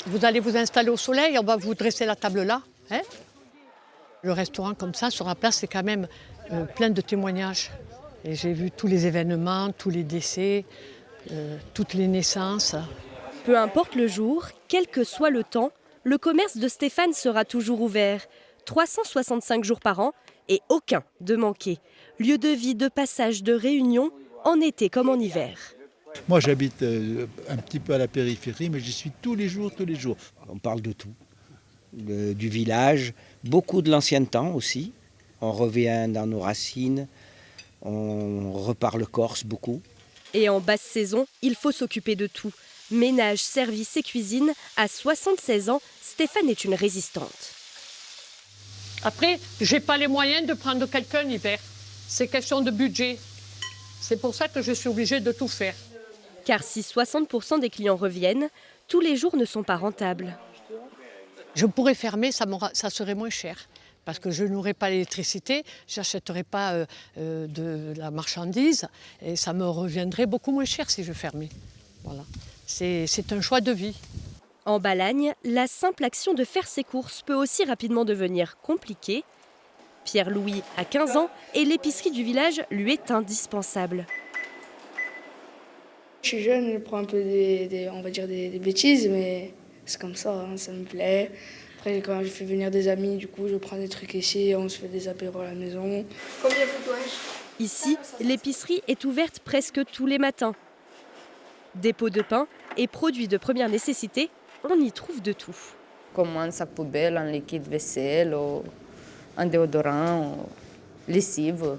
Vous allez vous installer au soleil, on va vous dresser la table là. Hein. Le restaurant comme ça, sur la place, c'est quand même plein de témoignages. Et j'ai vu tous les événements, tous les décès, toutes les naissances. Peu importe le jour, quel que soit le temps, le commerce de Stéphane sera toujours ouvert. 365 jours par an et aucun de manqué. Lieu de vie, de passage, de réunion, en été comme en hiver. Moi, j'habite un petit peu à la périphérie, mais j'y suis tous les jours, tous les jours. On parle de tout, du village, beaucoup de l'ancien temps aussi. On revient dans nos racines, on reparle corse beaucoup. Et en basse saison, il faut s'occuper de tout. Ménage, service et cuisine, à 76 ans, Stéphane est une résistante. Après, je n'ai pas les moyens de prendre quelqu'un l'hiver. C'est question de budget. C'est pour ça que je suis obligée de tout faire. Car si 60% des clients reviennent, tous les jours ne sont pas rentables. Je pourrais fermer, ça serait moins cher. Parce que je n'aurais pas l'électricité, je n'achèterais pas de la marchandise et ça me reviendrait beaucoup moins cher si je fermais. Voilà. C'est un choix de vie. En Balagne, la simple action de faire ses courses peut aussi rapidement devenir compliquée. Pierre-Louis a 15 ans et l'épicerie du village lui est indispensable. Je suis jeune, je prends un peu on va dire des bêtises, mais c'est comme ça, hein, ça me plaît. Après, quand je fais venir des amis, du coup, je prends des trucs ici, on se fait des apéros à la maison. Combien vous dois-je ? Ici, l'épicerie est ouverte presque tous les matins. Des pots de pain et produits de première nécessité, on y trouve de tout. Comme un sac poubelle, un liquide vaisselle, un déodorant, lessive.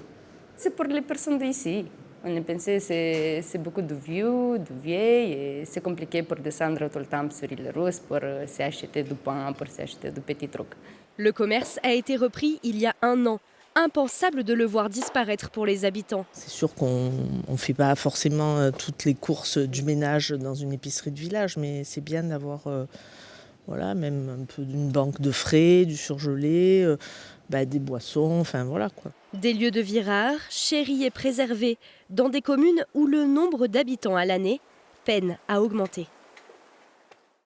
C'est pour les personnes d'ici. On a pensé que c'est beaucoup de vieux, de vieilles, et c'est compliqué pour descendre tout le temps sur l'île Rousse pour s'acheter du pain, pour s'acheter de petits trucs. Le commerce a été repris il y a 1 an. Impensable de le voir disparaître pour les habitants. C'est sûr qu'on ne fait pas forcément toutes les courses du ménage dans une épicerie de village, mais c'est bien d'avoir même un peu d'une banque de frais, du surgelé, des boissons, enfin voilà quoi. Des lieux de vie rares, chéris et préservés, dans des communes où le nombre d'habitants à l'année peine à augmenter.